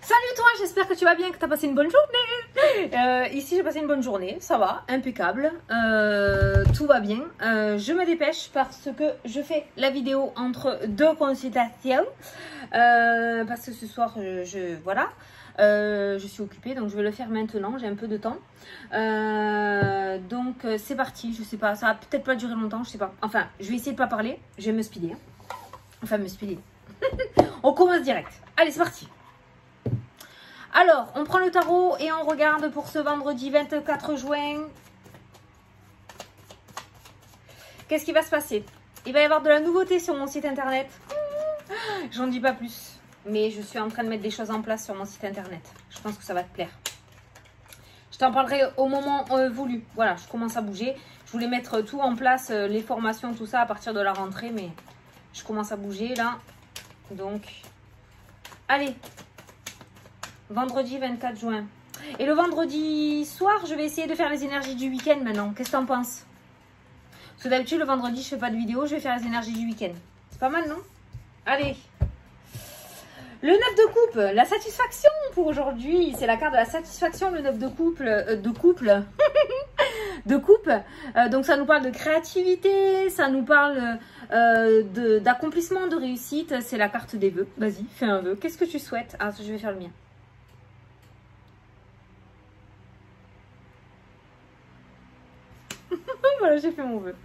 Salut toi, j'espère que tu vas bien, que tu as passé une bonne journée. Ici j'ai passé une bonne journée, ça va, impeccable, tout va bien. Je me dépêche parce que je fais la vidéo entre deux consultations. Parce que ce soir, voilà, je suis occupée, donc je vais le faire maintenant, j'ai un peu de temps. Donc c'est parti, je sais pas, ça va peut-être pas durer longtemps, je sais pas. Enfin, je vais essayer de pas parler, je vais me speeder. Enfin, me speeder. On commence direct. Allez, c'est parti. Alors, on prend le tarot et on regarde pour ce vendredi 24 juin. Qu'est-ce qui va se passer? Il va y avoir de la nouveauté sur mon site internet. J'en dis pas plus. Mais je suis en train de mettre des choses en place sur mon site internet. Je pense que ça va te plaire. Je t'en parlerai au moment voulu. Voilà, je commence à bouger. Je voulais mettre tout en place, les formations, tout ça à partir de la rentrée. Mais je commence à bouger là. Donc, allez. Vendredi 24 juin. Et le vendredi soir, je vais essayer de faire les énergies du week-end maintenant. Qu'est-ce que t'en penses? Parce que d'habitude, le vendredi, je fais pas de vidéo. Je vais faire les énergies du week-end. C'est pas mal, non? Allez. Le 9 de coupe. La satisfaction pour aujourd'hui. C'est la carte de la satisfaction, le 9 de couple. De coupe. Donc, ça nous parle de créativité. Ça nous parle d'accomplissement, de réussite. C'est la carte des vœux. Vas-y, fais un vœu. Qu'est-ce que tu souhaites? Ah, je vais faire le mien. Voilà, j'ai fait mon vœu.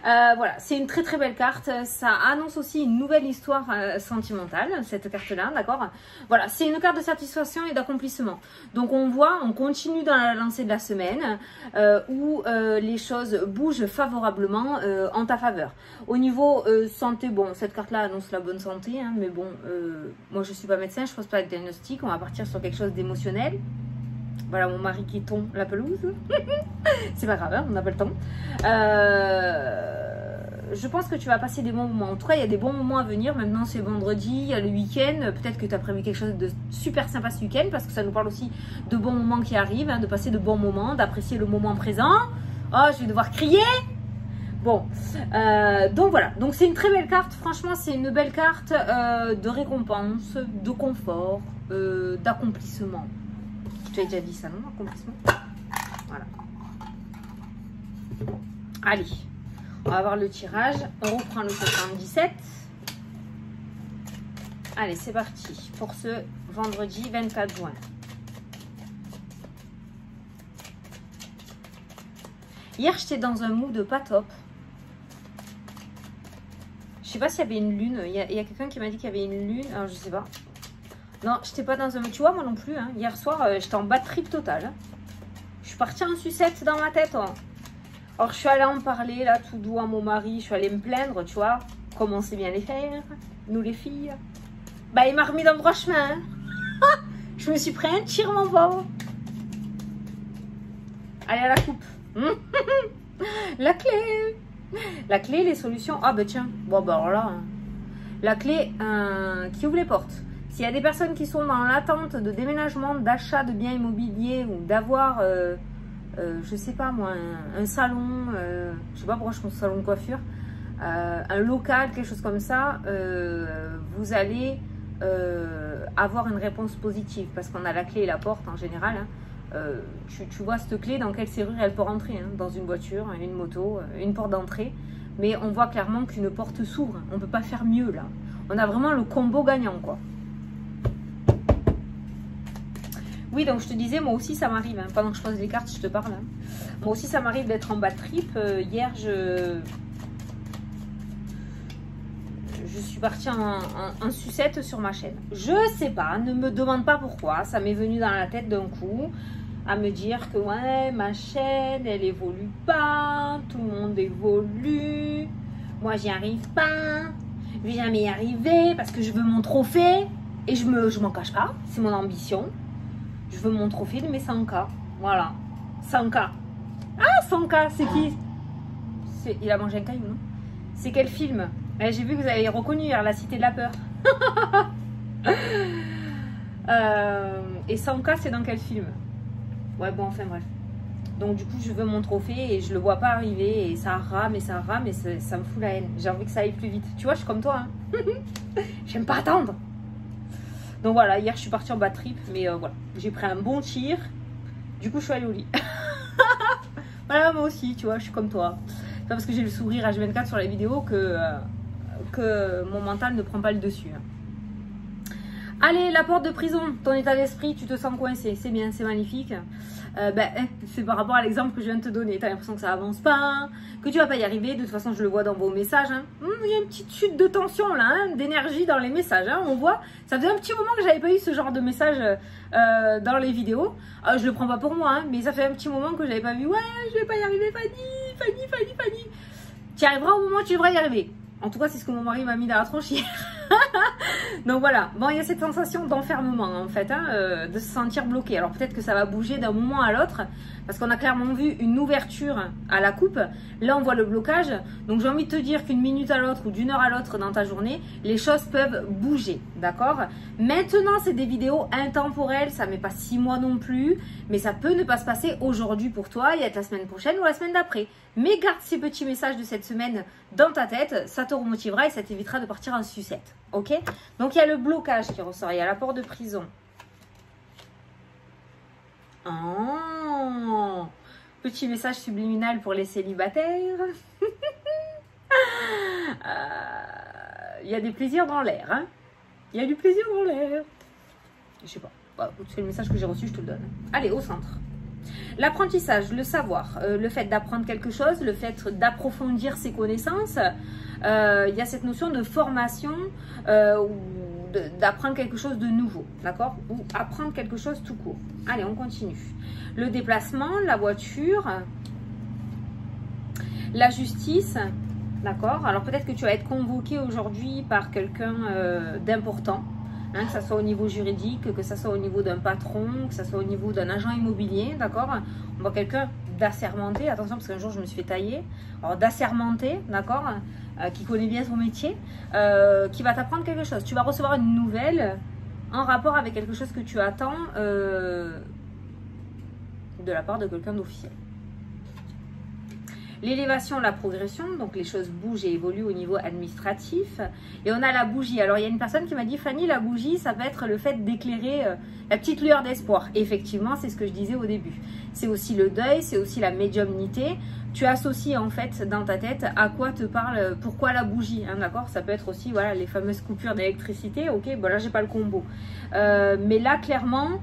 Voilà, c'est une très très belle carte. Ça annonce aussi une nouvelle histoire sentimentale, cette carte-là, d'accord? Voilà, c'est une carte de satisfaction et d'accomplissement. Donc on voit, on continue dans la lancée de la semaine où les choses bougent favorablement en ta faveur. Au niveau santé, bon, cette carte-là annonce la bonne santé, hein, mais bon, moi je suis pas médecin, je pose pas de diagnostic. On va partir sur quelque chose d'émotionnel. Voilà mon mari qui tombe la pelouse. C'est pas grave, hein, on n'a pas le temps. Je pense que tu vas passer des bons moments. En tout cas, il y a des bons moments à venir. Maintenant, c'est vendredi, il y a le week-end. Peut-être que tu as prévu quelque chose de super sympa ce week-end parce que ça nous parle aussi de bons moments qui arrivent, hein, de passer de bons moments, d'apprécier le moment présent. Oh, je vais devoir crier. Bon, donc voilà. Donc c'est une très belle carte. Franchement, c'est une belle carte de récompense, de confort, d'accomplissement. Tu as déjà dit ça, non? Accomplissement. Voilà. Allez, on va voir le tirage. On reprend le 77. Allez, c'est parti pour ce vendredi 24 juin. Hier, j'étais dans un mood pas top. Je sais pas s'il y avait une lune. Il y a quelqu'un qui m'a dit qu'il y avait une lune. Alors, je sais pas. Non, j'étais pas dans un... Tu vois, moi non plus. Hein. Hier soir, j'étais en bad trip total. Hein. Je suis partie en sucette dans ma tête. Hein. Alors, je suis allée en parler, là, tout doux à mon mari. Je suis allée me plaindre, tu vois. Comment on sait bien les faire, nous les filles. Bah, il m'a remis dans le droit chemin. Hein. Je me suis pris un tir, mon pauvre. Allez, à la coupe. La clé. La clé, les solutions. Ah, bah tiens. Bon, bah alors là. Hein. La clé qui ouvre les portes. S'il y a des personnes qui sont dans l'attente de déménagement, d'achat de biens immobiliers ou d'avoir, je sais pas moi, un salon, je sais pas pourquoi je pense salon de coiffure, un local, quelque chose comme ça, vous allez avoir une réponse positive parce qu'on a la clé et la porte en général. Hein. Tu vois cette clé, dans quelle serrure elle peut rentrer, hein, dans une voiture, une moto, une porte d'entrée. Mais on voit clairement qu'une porte s'ouvre. On ne peut pas faire mieux là. On a vraiment le combo gagnant quoi. Oui, donc je te disais, moi aussi ça m'arrive, hein, pendant que je pose les cartes, je te parle. Hein. Moi aussi ça m'arrive d'être en bad trip. Hier, je suis partie en sucette sur ma chaîne. Je sais pas, ne me demande pas pourquoi. Ça m'est venu dans la tête d'un coup à me dire que ouais, ma chaîne, elle évolue pas. Tout le monde évolue. Moi, j'y arrive pas. Je vais jamais y arriver parce que je veux mon trophée. Et je m'en cache pas. C'est mon ambition. Je veux mon trophée de mes 100K. Voilà. 100K. Ah, 100K, c'est qui? Il a mangé un caillou, non? C'est quel film? J'ai vu que vous avez reconnu hier La Cité de la Peur. Et 100K, c'est dans quel film? Ouais, bon, enfin bref. Donc du coup, je veux mon trophée et je le vois pas arriver. Et ça rame et ça rame et ça me fout la haine. J'ai envie que ça aille plus vite. Tu vois, je suis comme toi. Hein. J'aime pas attendre. Donc voilà, hier je suis partie en bad trip, mais voilà, j'ai pris un bon tir. Du coup, je suis allée au lit. Voilà, moi aussi, tu vois, je suis comme toi. C'est pas parce que j'ai le sourire H24 sur la vidéo que mon mental ne prend pas le dessus. Allez, la porte de prison, ton état d'esprit, tu te sens coincé, c'est bien, c'est magnifique. C'est par rapport à l'exemple que je viens de te donner. Tu as l'impression que ça avance pas, que tu vas pas y arriver. De toute façon, je le vois dans vos messages. Il y a une petite chute de tension là, d'énergie dans les messages. On voit, ça faisait un petit moment que j'avais pas eu ce genre de message dans les vidéos. Je le prends pas pour moi, mais ça fait un petit moment que j'avais pas vu. Ouais, je vais pas y arriver, Fanny. Tu y arriveras au moment où tu devrais y arriver. En tout cas, c'est ce que mon mari m'a mis dans la tronche hier. Donc voilà, bon, il y a cette sensation d'enfermement en fait, de se sentir bloqué. Alors peut-être que ça va bouger d'un moment à l'autre, parce qu'on a clairement vu une ouverture à la coupe. Là, on voit le blocage. Donc j'ai envie de te dire qu'une minute à l'autre ou d'une heure à l'autre dans ta journée, les choses peuvent bouger, d'accord? Maintenant, c'est des vidéos intemporelles, ça met pas 6 mois non plus, mais ça peut ne pas se passer aujourd'hui pour toi, il y a la semaine prochaine ou la semaine d'après. Mais garde ces petits messages de cette semaine dans ta tête, ça te remotivera et ça t'évitera de partir en sucette. Ok? Donc il y a le blocage qui ressort, il y a la porte de prison. Oh, petit message subliminal pour les célibataires. Il y a des plaisirs dans l'air. Il y a du plaisir dans l'air. Je sais pas. C'est le message que j'ai reçu, je te le donne. Allez, au centre. L'apprentissage, le savoir, le fait d'apprendre quelque chose, le fait d'approfondir ses connaissances, il y a cette notion de formation ou d'apprendre quelque chose de nouveau, d'accord? Ou apprendre quelque chose tout court. Allez, on continue. Le déplacement, la voiture, la justice, d'accord? Alors peut-être que tu vas être convoqué aujourd'hui par quelqu'un d'important. Que ce soit au niveau juridique, que ce soit au niveau d'un patron, que ce soit au niveau d'un agent immobilier, d'accord? On voit quelqu'un d'assermenté, attention parce qu'un jour je me suis fait tailler, alors d'assermenté, d'accord? Qui connaît bien son métier, qui va t'apprendre quelque chose. Tu vas recevoir une nouvelle en rapport avec quelque chose que tu attends de la part de quelqu'un d'officiel. L'élévation, la progression, donc les choses bougent et évoluent au niveau administratif. Et on a la bougie. Alors il y a une personne qui m'a dit, Fanny, la bougie, ça peut être le fait d'éclairer la petite lueur d'espoir. Effectivement, c'est ce que je disais au début. C'est aussi le deuil, c'est aussi la médiumnité. Tu associes en fait dans ta tête à quoi te parle, pourquoi la bougie, d'accord? Ça peut être aussi, voilà, les fameuses coupures d'électricité. Ok, bon là j'ai pas le combo. Mais là clairement,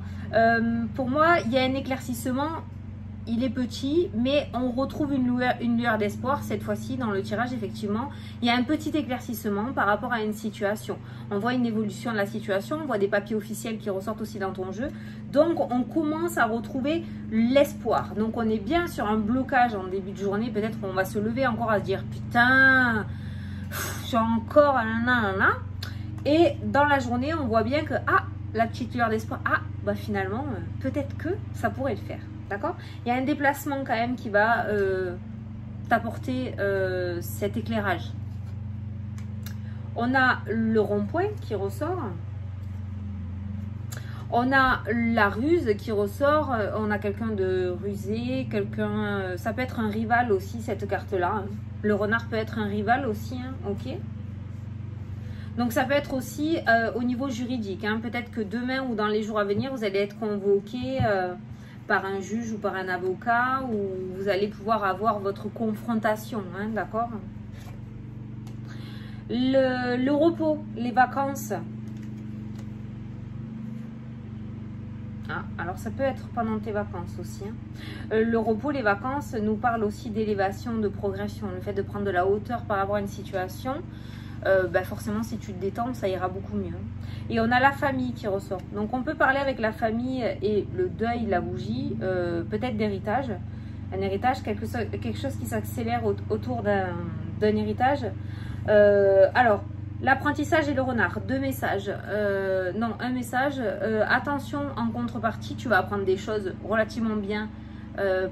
pour moi, il y a un éclaircissement. Il est petit, mais on retrouve une lueur d'espoir cette fois-ci dans le tirage, effectivement. Il y a un petit éclaircissement par rapport à une situation. On voit une évolution de la situation, on voit des papiers officiels qui ressortent aussi dans ton jeu. Donc, on commence à retrouver l'espoir. Donc, on est bien sur un blocage en début de journée. Peut-être qu'on va se lever encore à se dire, putain, j'ai encore un. Et dans la journée, on voit bien que, la petite lueur d'espoir, finalement, peut-être que ça pourrait le faire. D'accord? Il y a un déplacement quand même qui va t'apporter cet éclairage. On a le rond-point qui ressort. On a la ruse qui ressort. On a quelqu'un de rusé, quelqu'un... ça peut être un rival aussi, cette carte-là. Le renard peut être un rival aussi, ok? Donc ça peut être aussi au niveau juridique. Peut-être que demain ou dans les jours à venir, vous allez être convoqué... par un juge ou par un avocat, où vous allez pouvoir avoir votre confrontation, d'accord? Le repos, les vacances. Alors ça peut être pendant tes vacances aussi. Le repos, les vacances nous parlent aussi d'élévation, de progression, le fait de prendre de la hauteur par rapport à une situation. Forcément si tu te détends ça ira beaucoup mieux. Et on a la famille qui ressort, donc on peut parler avec la famille et le deuil, la bougie, peut-être d'héritage, un héritage, quelque chose qui s'accélère autour d'un héritage. Alors l'apprentissage et le renard, deux messages, non, un message, attention, en contrepartie tu vas apprendre des choses relativement bien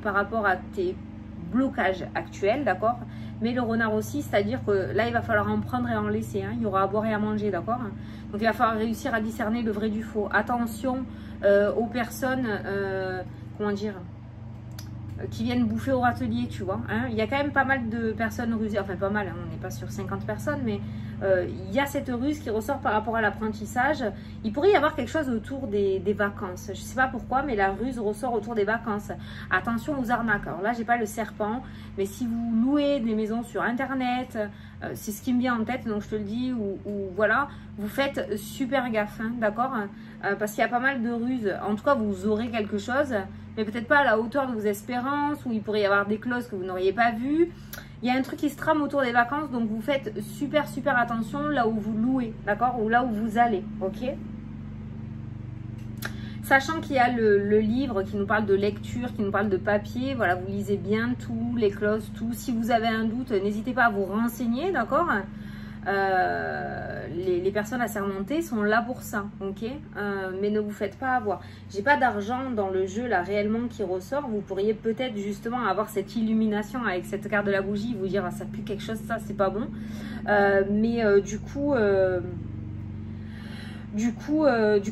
par rapport à tes blocages actuels, d'accord? Mais le renard aussi, c'est-à-dire que là, il va falloir en prendre et en laisser. Il y aura à boire et à manger, d'accord? Donc, il va falloir réussir à discerner le vrai du faux. Attention aux personnes, comment dire, qui viennent bouffer au râtelier, tu vois. Il y a quand même pas mal de personnes rusées. Enfin, pas mal, on n'est pas sur 50 personnes, mais il y a cette ruse qui ressort par rapport à l'apprentissage. Il pourrait y avoir quelque chose autour des vacances. Je ne sais pas pourquoi, mais la ruse ressort autour des vacances. Attention aux arnaques. Alors là, j'ai pas le serpent, mais si vous louez des maisons sur Internet, c'est ce qui me vient en tête, donc je te le dis, ou voilà, vous faites super gaffe, hein, d'accord, parce qu'il y a pas mal de ruses. En tout cas, vous aurez quelque chose, mais peut-être pas à la hauteur de vos espérances, ou il pourrait y avoir des clauses que vous n'auriez pas vues. Il y a un truc qui se trame autour des vacances, donc vous faites super attention là où vous louez, d'accord, ou là où vous allez, ok. Sachant qu'il y a le livre qui nous parle de lecture, qui nous parle de papier, voilà, vous lisez bien tout, les clauses, tout. Si vous avez un doute, n'hésitez pas à vous renseigner, d'accord. Les personnes assermentées sont là pour ça, ok, mais ne vous faites pas avoir. J'ai pas d'argent dans le jeu là réellement qui ressort. Vous pourriez peut-être justement avoir cette illumination avec cette carte de la bougie, vous dire ah, ça pue quelque chose, ça c'est pas bon, mais du coup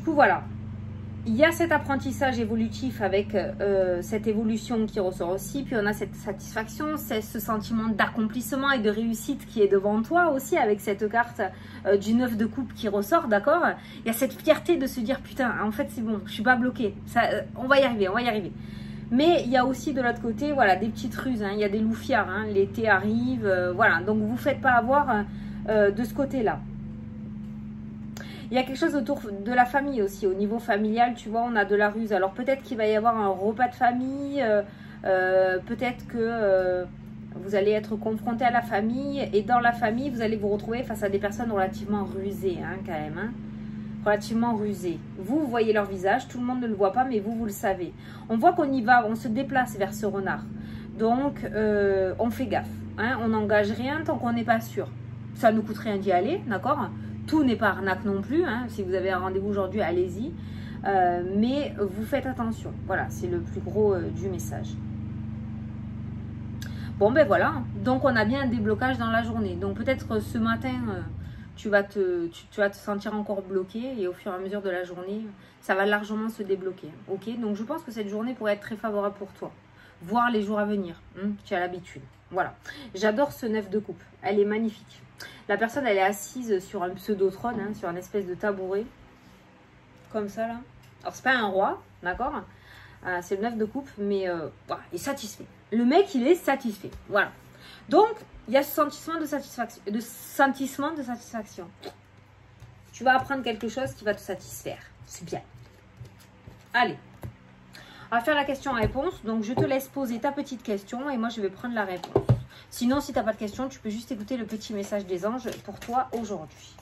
voilà. Il y a cet apprentissage évolutif avec cette évolution qui ressort aussi. Puis on a cette satisfaction, c'est ce sentiment d'accomplissement et de réussite qui est devant toi aussi avec cette carte du 9 de coupe qui ressort, d'accord. Il y a cette fierté de se dire putain, en fait c'est bon, je suis pas bloquée, on va y arriver, on va y arriver. Mais il y a aussi de l'autre côté, voilà, des petites ruses, hein, il y a des loufiards, hein, l'été arrive, voilà. Donc vous ne faites pas avoir de ce côté-là. Il y a quelque chose autour de la famille aussi, au niveau familial, tu vois, on a de la ruse. Alors peut-être qu'il va y avoir un repas de famille, peut-être que vous allez être confronté à la famille, et dans la famille, vous allez vous retrouver face à des personnes relativement rusées, hein, quand même, hein, relativement rusées. Vous voyez leur visage, tout le monde ne le voit pas, mais vous le savez. On voit qu'on y va, on se déplace vers ce renard. Donc, on fait gaffe, hein, on n'engage rien tant qu'on n'est pas sûr. Ça ne nous coûte rien d'y aller, d'accord ? Tout n'est pas arnaque non plus, hein. Si vous avez un rendez-vous aujourd'hui, allez-y. Mais vous faites attention. Voilà, c'est le plus gros du message. Bon, ben voilà. Donc, on a bien un déblocage dans la journée. Donc, peut-être ce matin, tu vas te sentir encore bloqué. Et au fur et à mesure de la journée, ça va largement se débloquer. Ok, donc je pense que cette journée pourrait être très favorable pour toi. Voir les jours à venir. Tu as l'habitude. Voilà. J'adore ce 9 de coupe. Elle est magnifique. La personne, elle est assise sur un pseudo-trône, hein, sur un espèce de tabouret. Comme ça, là. Alors, c'est pas un roi, d'accord, c'est le 9 de coupe, mais voilà, il est satisfait. Le mec, il est satisfait. Voilà. Donc, il y a ce sentiment de satisfaction. Tu vas apprendre quelque chose qui va te satisfaire. C'est bien. Allez. On va faire la question-réponse. Donc, je te laisse poser ta petite question et moi, je vais prendre la réponse. Sinon, si tu n'as pas de question, tu peux juste écouter le petit message des anges pour toi aujourd'hui.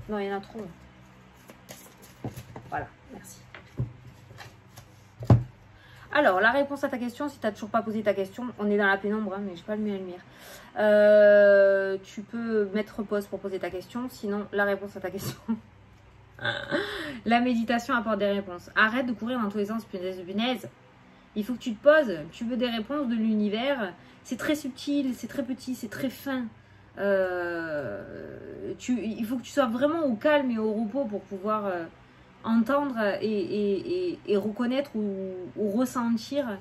Non, il y en a trop. Voilà, merci. Alors, la réponse à ta question, si tu n'as toujours pas posé ta question, on est dans la pénombre, hein, mais je n'ai pas allumé la lumière. Tu peux mettre pause pour poser ta question. Sinon, la réponse à ta question... La méditation apporte des réponses. Arrête de courir dans tous les sens, punaise. Il faut que tu te poses. Tu veux des réponses de l'univers. C'est très subtil, c'est très petit, c'est très fin. Il faut que tu sois vraiment au calme et au repos pour pouvoir entendre et reconnaître ou ressentir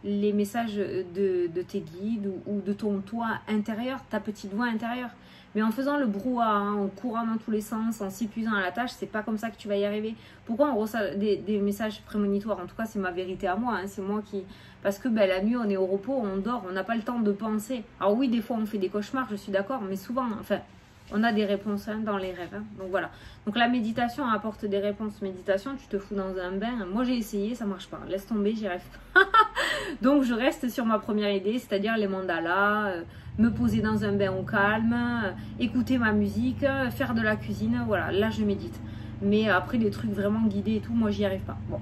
les messages de tes guides ou de ton toi intérieur, ta petite voix intérieure. Mais en faisant le brouhaha, hein, en courant dans tous les sens, en s'épuisant à la tâche, c'est pas comme ça que tu vas y arriver. Pourquoi on reçoit des messages prémonitoires? En tout cas, c'est ma vérité à moi. Hein, c'est moi qui... Parce que ben, la nuit, on est au repos, on dort, on n'a pas le temps de penser. Alors oui, des fois, on fait des cauchemars, je suis d'accord, mais souvent, enfin, on a des réponses hein, dans les rêves. Hein, donc voilà. Donc la méditation apporte des réponses. Méditation, tu te fous dans un bain. Moi, j'ai essayé, ça marche pas. Laisse tomber, j'y rêve pas. Donc je reste sur ma première idée, c'est-à-dire les mandalas, me poser dans un bain au calme, écouter ma musique, faire de la cuisine, voilà, là je médite. Mais après les trucs vraiment guidés et tout, moi j'y arrive pas. Bon.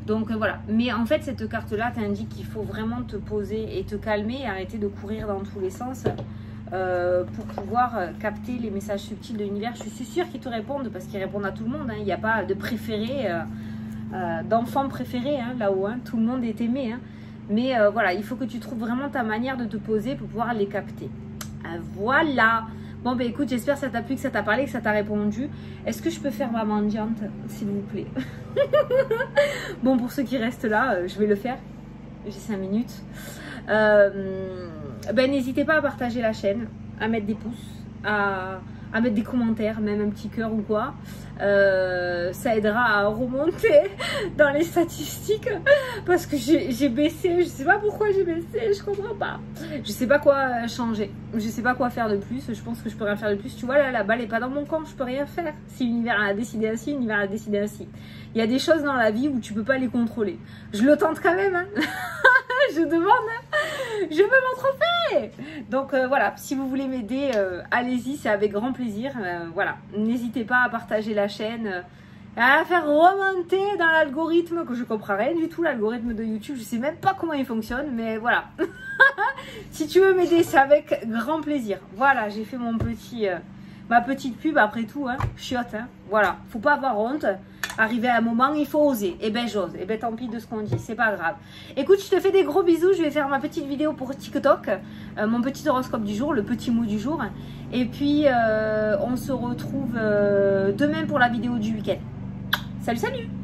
Donc voilà, mais en fait cette carte-là t'indique qu'il faut vraiment te poser et te calmer et arrêter de courir dans tous les sens pour pouvoir capter les messages subtils de l'univers. Je suis sûre qu'ils te répondent parce qu'ils répondent à tout le monde, hein. Il n'y a pas de préféré, d'enfant préféré hein, là-haut, hein. Tout le monde est aimé, hein. Mais voilà, il faut que tu trouves vraiment ta manière de te poser pour pouvoir les capter. Voilà. Bon, ben écoute, j'espère que ça t'a plu, que ça t'a parlé, que ça t'a répondu. Est-ce que je peux faire ma mendiante, s'il vous plaît? Bon, pour ceux qui restent là, je vais le faire. J'ai 5 minutes. Ben n'hésitez pas à partager la chaîne. à mettre des pouces, à mettre des commentaires, même un petit cœur ou quoi. Ça aidera à remonter dans les statistiques parce que j'ai baissé, je sais pas pourquoi j'ai baissé, je comprends pas. Je sais pas quoi changer, je sais pas quoi faire de plus, je pense que je peux rien faire de plus. Tu vois là, la balle est pas dans mon camp, je peux rien faire. Si l'univers a décidé ainsi, l'univers a décidé ainsi. Il y a des choses dans la vie où tu peux pas les contrôler. Je le tente quand même, hein. Je demande, hein. Je veux mon trophée. Donc voilà, si vous voulez m'aider, allez-y, c'est avec grand plaisir. Voilà, n'hésitez pas à partager la chaîne, à la faire remonter dans l'algorithme, que je comprends rien du tout, l'algorithme de YouTube. Je sais même pas comment il fonctionne, mais voilà. Si tu veux m'aider, c'est avec grand plaisir. Voilà, j'ai fait mon petit, ma petite pub après tout, hein. Chiotte, hein. Voilà, faut pas avoir honte. Arrivé à un moment, il faut oser. Et ben j'ose. Et ben tant pis de ce qu'on dit, c'est pas grave. Écoute, je te fais des gros bisous. Je vais faire ma petite vidéo pour TikTok, mon petit horoscope du jour, le petit mot du jour. Et puis on se retrouve demain pour la vidéo du week-end. Salut, salut!